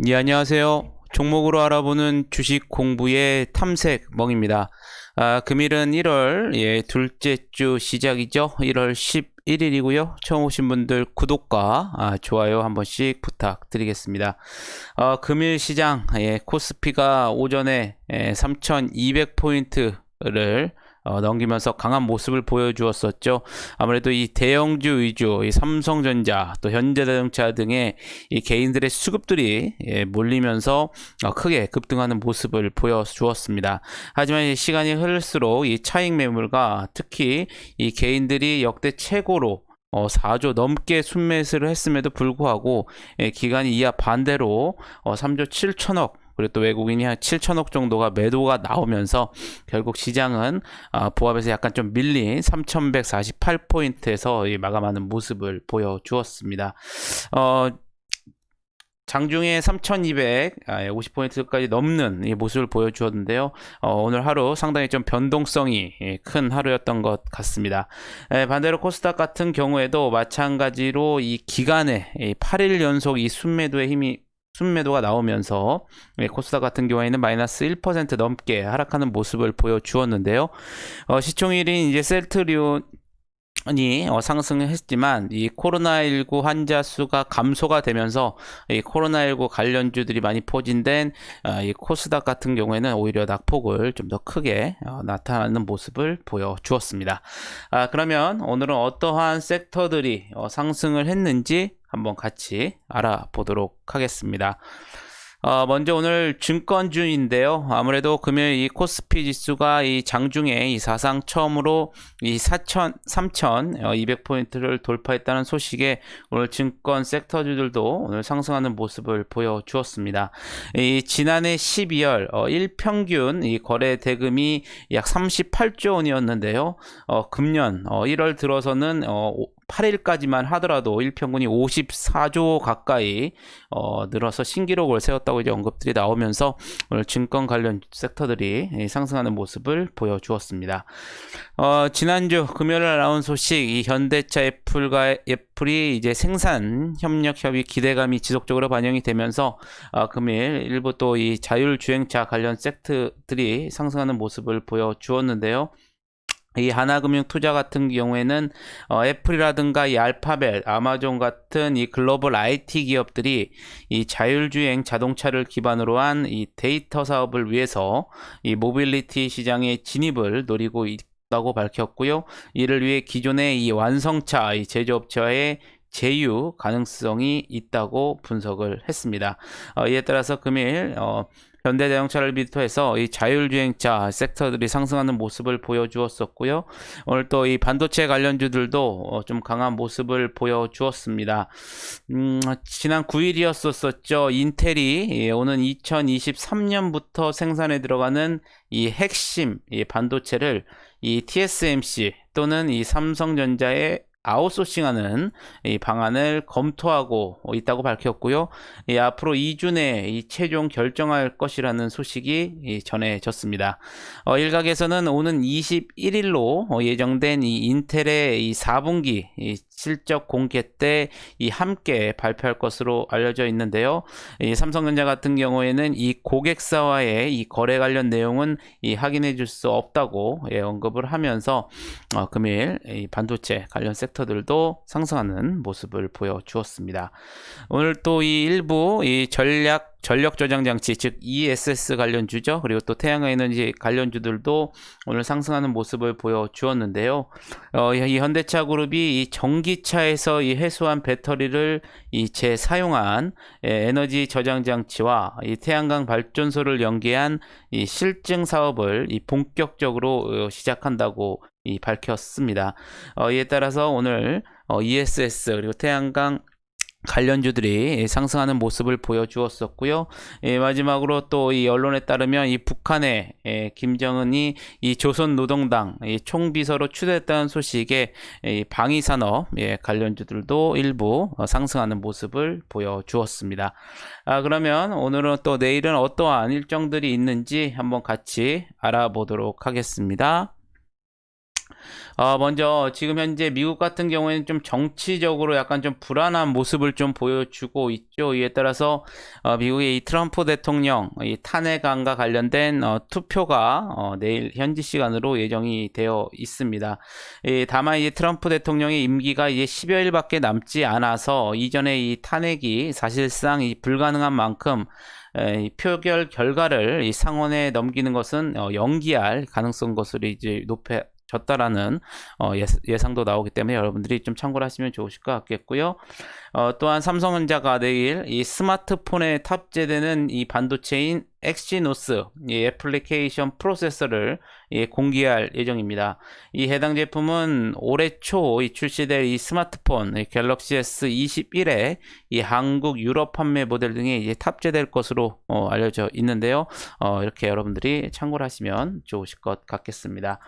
예, 안녕하세요. 종목으로 알아보는 주식 공부의 탐색멍입니다. 금일은 1월 둘째 주 시작이죠. 1월 11일이고요. 처음 오신 분들 구독과 좋아요 한 번씩 부탁드리겠습니다. 금일 시장 코스피가 오전에 3200포인트를 넘기면서 강한 모습을 보여주었었죠. 아무래도 이 대형주 위주, 이 삼성전자, 또 현대자동차 등의 이 개인들의 수급들이 몰리면서 크게 급등하는 모습을 보여주었습니다. 하지만 시간이 흐를수록 이 차익 매물과 특히 이 개인들이 역대 최고로 4조 넘게 순매수를 했음에도 불구하고 기간이 이하 반대로 3조 7천억 그리고 또 외국인이 한 7천억 정도가 매도가 나오면서 결국 시장은 보합에서 약간 좀 밀린 3148포인트에서 마감하는 모습을 보여주었습니다. 장중에 3250포인트까지 넘는 이 모습을 보여주었는데요. 오늘 하루 상당히 좀 변동성이 큰 하루였던 것 같습니다. 반대로 코스닥 같은 경우에도 마찬가지로 이 기간에 8일 연속 이 순매도가 나오면서 코스닥 같은 경우에는 마이너스 1% 넘게 하락하는 모습을 보여주었는데요. 시총일인 이제 셀트리온이 상승했지만 이 코로나19 환자 수가 감소가 되면서 이 코로나19 관련주들이 많이 포진된 이 코스닥 같은 경우에는 오히려 낙폭을 좀 더 크게 나타나는 모습을 보여주었습니다. 그러면 오늘은 어떠한 섹터들이 상승을 했는지 한번 같이 알아보도록 하겠습니다. 먼저 오늘 증권주인데요. 아무래도 금요일 이 코스피 지수가 이 장중에 이 사상 처음으로 이 3,200포인트를 돌파했다는 소식에 오늘 증권 섹터주들도 오늘 상승하는 모습을 보여주었습니다. 이 지난해 12월 일평균 이 거래 대금이 약 38조 원이었는데요. 금년 1월 들어서는 8일까지만 하더라도 일평균이 54조 가까이 늘어서 신기록을 세웠다고 이제 언급들이 나오면서 오늘 증권 관련 섹터들이 상승하는 모습을 보여주었습니다. 지난주 금요일에 나온 소식, 이 현대차 애플이 이제 생산 협력 협의 기대감이 지속적으로 반영이 되면서 금일 일부 또 이 자율주행차 관련 섹터들이 상승하는 모습을 보여주었는데요. 이 하나금융투자 같은 경우에는 애플이라든가 이 알파벳, 아마존 같은 이 글로벌 IT 기업들이 이 자율주행 자동차를 기반으로 한 이 데이터 사업을 위해서 이 모빌리티 시장의 진입을 노리고 있다고 밝혔고요. 이를 위해 기존의 이 완성차 이 제조업체와의 제휴 가능성이 있다고 분석을 했습니다. 이에 따라서 금일 현대자동차를 비롯해서 이 자율주행차 섹터들이 상승하는 모습을 보여주었었고요. 오늘 또 이 반도체 관련주들도 좀 강한 모습을 보여주었습니다. 지난 9일이었었죠. 인텔이 오는 2023년부터 생산에 들어가는 이 핵심 이 반도체를 이 TSMC 또는 이 삼성전자의 아웃소싱하는 이 방안을 검토하고 있다고 밝혔고요. 앞으로 2주 내에 이 최종 결정할 것이라는 소식이 전해졌습니다. 일각에서는 오는 21일로 예정된 이 인텔의 이 4분기 이 실적 공개 때 이 함께 발표할 것으로 알려져 있는데요. 이 삼성전자 같은 경우에는 이 고객사와의 이 거래 관련 내용은 이 확인해 줄 수 없다고 언급을 하면서 금일 이 반도체 관련 섹터들도 상승하는 모습을 보여주었습니다. 오늘 또 이 일부 이 전력 저장 장치 즉 ESS 관련주죠. 그리고 또 태양광 에너지 관련주들도 오늘 상승하는 모습을 보여주었는데요. 이 현대차 그룹이 이 전기차에서 이 해소한 배터리를 이 재사용한 에너지 저장 장치와 이 태양광 발전소를 연계한 이 실증 사업을 이 본격적으로 시작한다고 밝혔습니다. 이에 따라서 오늘 ESS 그리고 태양광 관련주들이 상승하는 모습을 보여주었었고요. 마지막으로 또 이 언론에 따르면 이 북한의 김정은이 이 조선노동당 총비서로 추대했다는 소식에 방위산업 관련주들도 일부 상승하는 모습을 보여주었습니다. 그러면 오늘은 또 내일은 어떠한 일정들이 있는지 한번 같이 알아보도록 하겠습니다. 먼저 지금 현재 미국 같은 경우에는 좀 정치적으로 약간 좀 불안한 모습을 좀 보여주고 있죠. 이에 따라서 미국의 이 트럼프 대통령 이 탄핵안과 관련된 투표가 내일 현지 시간으로 예정이 되어 있습니다. 다만 이제 트럼프 대통령의 임기가 이제 10여일밖에 남지 않아서 이전에 이 탄핵이 사실상 이 불가능한 만큼 이 표결 결과를 이 상원에 넘기는 것은 연기할 가능성 것으로 이제 높아졌다라는 예상도 나오기 때문에 여러분들이 좀 참고를 하시면 좋으실 것 같겠고요. 또한 삼성전자가 내일 이 스마트폰에 탑재되는 이 반도체인 엑시노스 이 애플리케이션 프로세서를 공개할 예정입니다. 이 해당 제품은 올해 초 출시될 이 스마트폰 이 갤럭시 S21에 이 한국, 유럽 판매 모델 등에 이제 탑재될 것으로 알려져 있는데요. 이렇게 여러분들이 참고를 하시면 좋으실 것 같겠습니다.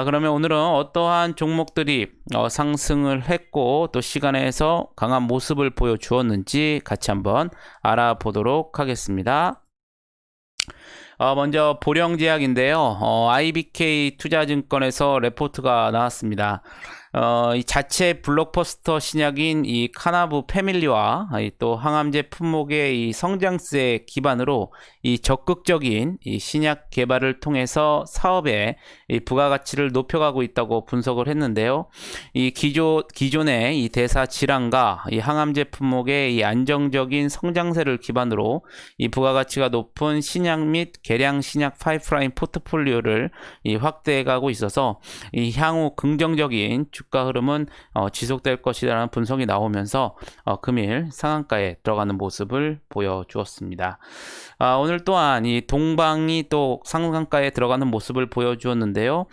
그러면 오늘은 어떠한 종목들이 상승을 했고 또 시간에서 강한 모습을 보여주었는지 같이 한번 알아보도록 하겠습니다. 먼저 보령제약인데요. IBK 투자증권에서 레포트가 나왔습니다. 이 자체 블록버스터 신약인 이 카나브 패밀리와 또 항암제 품목의 이 성장세 기반으로 이 적극적인 이 신약 개발을 통해서 사업의 이 부가가치를 높여가고 있다고 분석을 했는데요. 이 기존의 이 대사 질환과 이 항암제 품목의 이 안정적인 성장세를 기반으로 이 부가가치가 높은 신약 및 개량 신약 파이프라인 포트폴리오를 이 확대해가고 있어서 이 향후 긍정적인 주가 흐름은 지속될 것이라는 분석이 나오면서 금일 상한가에 들어가는 모습을 보여주었습니다. 오늘 또한 이 동방이 또 상한가에 들어가는 모습을 보여주었는데요.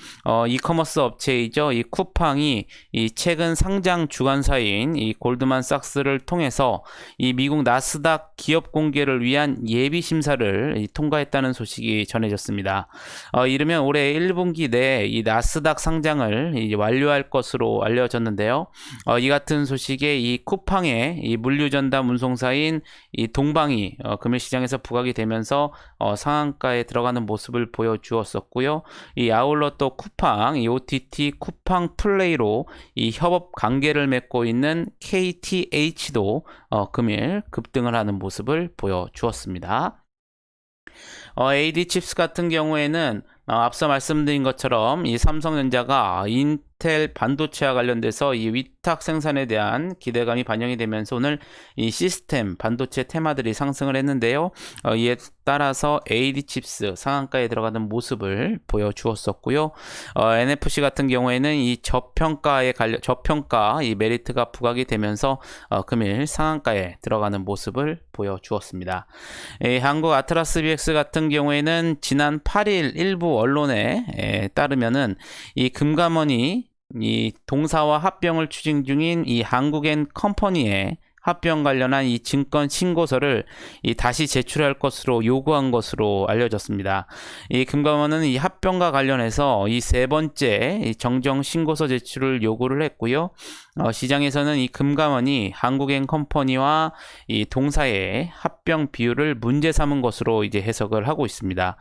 이커머스 업체이죠. 이 쿠팡이 이 최근 상장 주관사인 이 골드만삭스를 통해서 이 미국 나스닥 기업 공개를 위한 예비 심사를 통과했다는 소식이 전해졌습니다. 이르면 올해 1분기 내에 이 나스닥 상장을 이제 완료할 것으로 알려졌는데요. 이 같은 소식에 이 쿠팡의 이 물류전담 운송사인 이 동방이 금일 시장에서 부각이 되면서 상한가에 들어가는 모습을 보여주었었고요. 이 아울러 또 쿠팡, 이 OTT 쿠팡 플레이로 이 협업 관계를 맺고 있는 KTH도 금일 급등을 하는 모습을 보여주었습니다. AD칩스 같은 경우에는 앞서 말씀드린 것처럼 이 삼성전자가 인텔 반도체와 관련돼서 이 위탁 생산에 대한 기대감이 반영이 되면서 오늘 이 시스템 반도체 테마들이 상승을 했는데요. 이에 따라서 AD칩스 상한가에 들어가는 모습을 보여주었었고요. NFC 같은 경우에는 이 저평가 이 메리트가 부각이 되면서 금일 상한가에 들어가는 모습을 보여주었습니다. 한국 아트라스 BX 같은 경우에는 지난 8일 일부 언론에 따르면은 이 금감원이 이 동사와 합병을 추진 중인 이 한국엔 컴퍼니에 합병 관련한 이 증권 신고서를 다시 제출할 것으로 요구한 것으로 알려졌습니다. 이 금감원은 이 합병과 관련해서 이 세 번째 정정 신고서 제출을 요구를 했고요. 시장에서는 이 금감원이 한국엔 컴퍼니와 이 동사의 합병 비율을 문제 삼은 것으로 이제 해석을 하고 있습니다.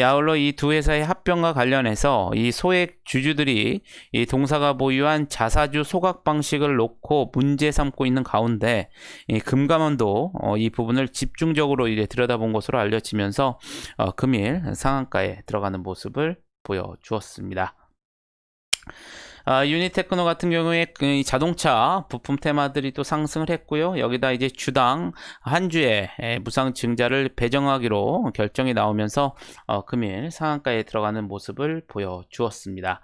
아울러 이 두 회사의 합병과 관련해서 이 소액 주주들이 이 동사가 보유한 자사주 소각 방식을 놓고 문제 삼고 있는 가운데 이 금감원도 이 부분을 집중적으로 이제 들여다본 것으로 알려지면서 금일 상한가에 들어가는 모습을 보여주었습니다. 유니테크노 같은 경우에 그 자동차 부품 테마들이 또 상승을 했고요. 여기다 이제 주당 한 주에 무상 증자를 배정하기로 결정이 나오면서 금일 상한가에 들어가는 모습을 보여주었습니다.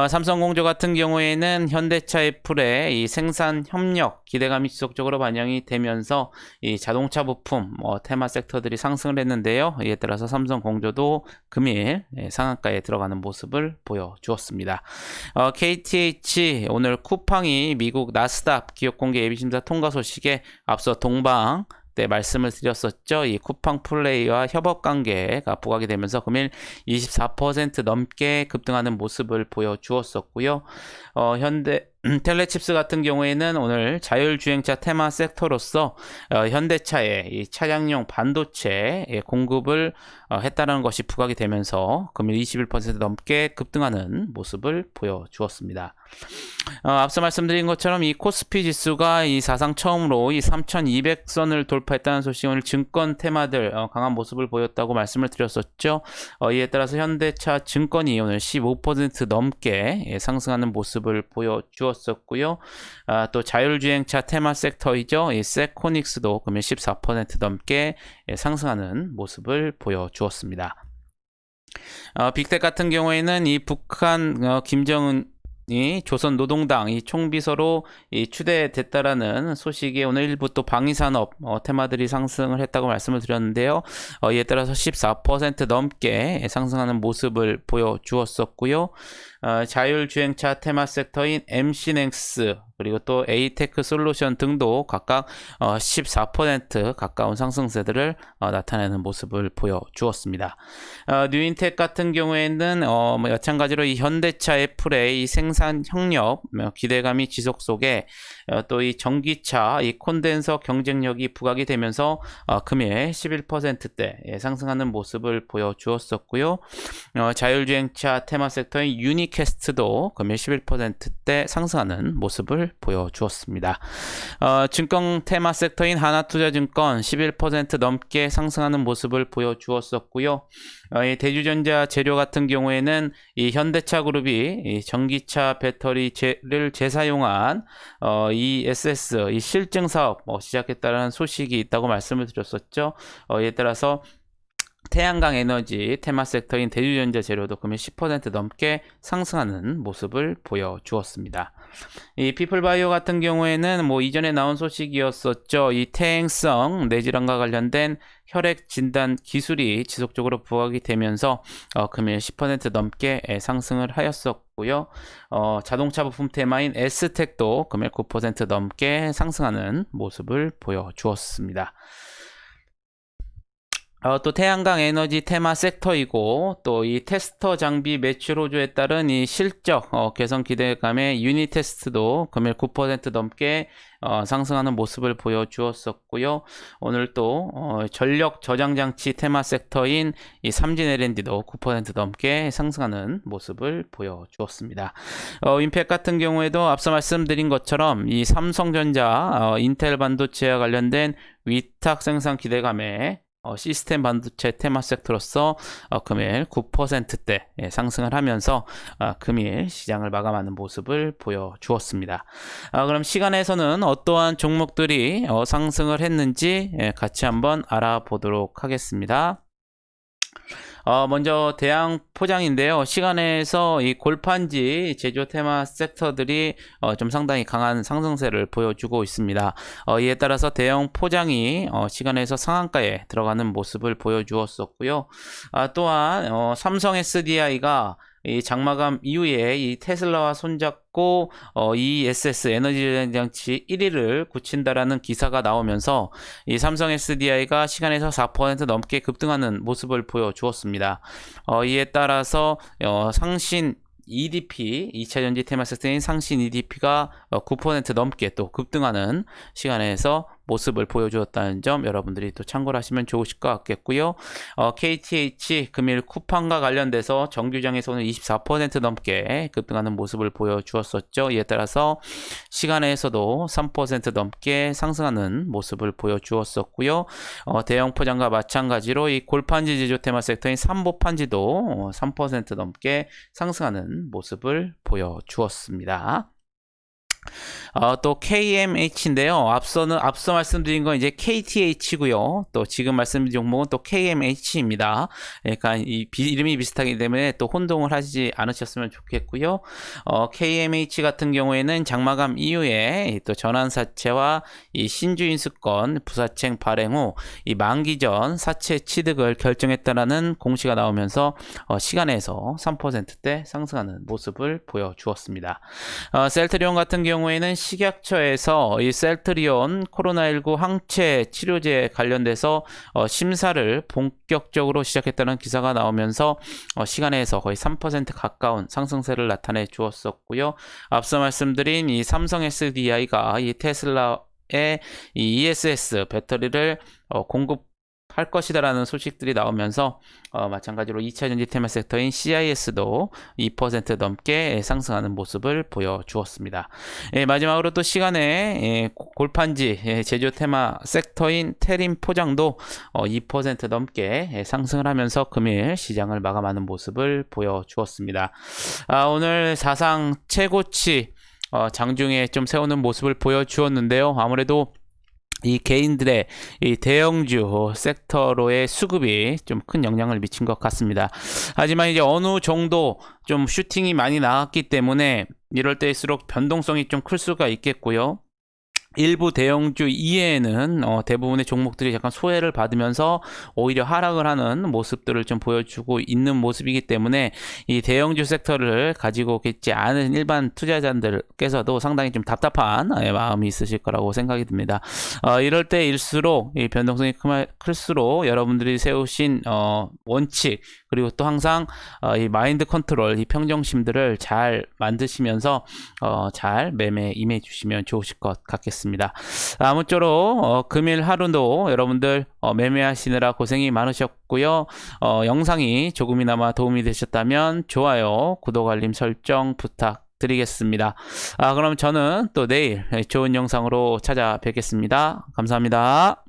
삼성공조 같은 경우에는 현대차 애플의 이 생산 협력 기대감이 지속적으로 반영이 되면서 이 자동차 부품 테마 섹터들이 상승을 했는데요. 이에 따라서 삼성공조도 금일 상한가에 들어가는 모습을 보여주었습니다. KTH 오늘 쿠팡이 미국 나스닥 기업공개 예비심사 통과 소식에 앞서 동방 때 말씀을 드렸었죠. 이 쿠팡 플레이와 협업 관계가 부각이 되면서 금일 24% 넘게 급등하는 모습을 보여주었었고요. 텔레칩스 같은 경우에는 오늘 자율주행차 테마 섹터로서 현대차의 이 차량용 반도체 공급을 했다는 것이 부각이 되면서 금일 21% 넘게 급등하는 모습을 보여주었습니다. 앞서 말씀드린 것처럼 이 코스피 지수가 이 사상 처음으로 이 3,200선을 돌파했다는 소식, 오늘 증권 테마들 강한 모습을 보였다고 말씀을 드렸었죠. 이에 따라서 현대차 증권이 오늘 15% 넘게 상승하는 모습을 보여주었었고요. 또 자율주행차 테마 섹터이죠. 이 세코닉스도 금일 14% 넘게 상승하는 모습을 보여주었습니다. 빅텍 같은 경우에는 이 북한 김정은 이 조선노동당 이 총비서로 이 추대됐다라는 소식이 오늘 일부 또 방위산업 테마들이 상승을 했다고 말씀을 드렸는데요. 이에 따라서 14% 넘게 상승하는 모습을 보여주었었고요. 자율주행차 테마 섹터인 MC넥스 그리고 또 에이테크 솔루션 등도 각각 14% 가까운 상승세들을 나타내는 모습을 보여주었습니다. 뉴인텍 같은 경우에는 마찬가지로 이 현대차 애플의 이 생산 협력 기대감이 지속 속에 또 이 전기차 이 콘덴서 경쟁력이 부각이 되면서 금일 11%대 상승하는 모습을 보여주었었고요. 자율주행차 테마 섹터인 유니캐스트도 금일 11%대 상승하는 모습을 보여주었습니다. 증권 테마 섹터인 하나투자증권 11% 넘게 상승하는 모습을 보여주었었고요. 이 대주전자 재료 같은 경우에는 이 현대차 그룹이 이 전기차 배터리를 재사용한 ESS 이 실증 사업 시작했다는 소식이 있다고 말씀을 드렸었죠. 이에 따라서 태양광 에너지 테마 섹터인 대주전자 재료도 금일 10% 넘게 상승하는 모습을 보여주었습니다. 이 피플바이오 같은 경우에는 이전에 나온 소식이었었죠. 이 퇴행성 뇌질환과 관련된 혈액 진단 기술이 지속적으로 부각이 되면서 금일 10% 넘게 상승을 하였었고요. 자동차 부품 테마인 S텍도 금일 9% 넘게 상승하는 모습을 보여주었습니다. 또 태양광 에너지 테마 섹터이고 또 이 테스터 장비 매출 호조에 따른 이 실적 개선 기대감의 유니테스트도 금일 9% 넘게 상승하는 모습을 보여주었었고요. 오늘 또 전력 저장 장치 테마 섹터인 이 삼진 L&D도 9% 넘게 상승하는 모습을 보여주었습니다. 임팩 같은 경우에도 앞서 말씀드린 것처럼 이 삼성전자 인텔 반도체와 관련된 위탁 생산 기대감에 시스템 반도체 테마 섹터로서 금일 9%대 상승을 하면서 금일 시장을 마감하는 모습을 보여주었습니다. 그럼 시간에서는 어떠한 종목들이 상승을 했는지 같이 한번 알아보도록 하겠습니다. 먼저 대양 포장인데요. 시간에서 이 골판지 제조 테마 섹터들이 좀 상당히 강한 상승세를 보여주고 있습니다. 이에 따라서 대형 포장이 시간에서 상한가에 들어가는 모습을 보여주었었고요. 또한 삼성 SDI가 이 장마감 이후에 이 테슬라와 손잡고 ESS 에너지 장치 1위를 굳힌다라는 기사가 나오면서 이 삼성 SDI가 시간에서 4% 넘게 급등하는 모습을 보여주었습니다. 이에 따라서 상신 EDP 2차전지 테마 섹터인 상신 EDP가 9% 넘게 또 급등하는 시간에서 모습을 보여주었다는 점 여러분들이 또 참고를 하시면 좋으실 것 같겠고요. KTH 금일 쿠팡과 관련돼서 정규장에서는 24% 넘게 급등하는 모습을 보여주었었죠. 이에 따라서 시간에서도 3% 넘게 상승하는 모습을 보여주었었고요. 대형 포장과 마찬가지로 이 골판지 제조 테마 sek터인 삼보판지도 3% 넘게 상승하는 모습을 보여주었습니다. 또 KMH인데요. 앞서 말씀드린 건 이제 KTH고요. 또 지금 말씀드린 종목은 또 KMH입니다. 그러니까 이름이 비슷하기 때문에 또 혼동을 하지 않으셨으면 좋겠고요. KMH 같은 경우에는 장마감 이후에 또 전환사채와 이 신주인수권 부사채 발행 후 이 만기 전 사채 취득을 결정했다라는 공시가 나오면서 시간에서 3%대 상승하는 모습을 보여주었습니다. 셀트리온 같은 경우 경우에는 식약처에서 이 셀트리온 코로나19 항체 치료제 관련돼서 심사를 본격적으로 시작했다는 기사가 나오면서 시간에서 거의 3% 가까운 상승세를 나타내 주었었고요. 앞서 말씀드린 이 삼성 SDI가 이 테슬라의 이 ESS 배터리를 공급할 것이다라는 소식들이 나오면서 마찬가지로 2차전지 테마 섹터인 CIS도 2% 넘게 상승하는 모습을 보여주었습니다. 마지막으로 또 시간에 골판지 제조 테마 섹터인 테림 포장도 2% 넘게 상승을 하면서 금일 시장을 마감하는 모습을 보여주었습니다. 오늘 사상 최고치 장중에 좀 세우는 모습을 보여주었는데요. 아무래도 이 개인들의 이 대형주 섹터로의 수급이 좀 큰 영향을 미친 것 같습니다. 하지만 이제 어느 정도 좀 슈팅이 많이 나왔기 때문에 이럴 때일수록 변동성이 좀 클 수가 있겠고요. 일부 대형주 이외에는 대부분의 종목들이 약간 소외를 받으면서 오히려 하락을 하는 모습들을 좀 보여주고 있는 모습이기 때문에 이 대형주 sek터를 가지고 있지 않은 일반 투자자들께서도 상당히 좀 답답한 마음이 있으실 거라고 생각이 듭니다. 이럴 때일수록 이 변동성이 클수록 여러분들이 세우신 원칙 그리고 또 항상 이 마인드 컨트롤, 이 평정심들을 잘 만드시면서 잘 매매에 임해 주시면 좋으실 것 같겠습니다. 아무쪼록 금일 하루도 여러분들 매매하시느라 고생이 많으셨고요. 영상이 조금이나마 도움이 되셨다면 좋아요, 구독, 알림 설정 부탁드리겠습니다. 그럼 저는 또 내일 좋은 영상으로 찾아뵙겠습니다. 감사합니다.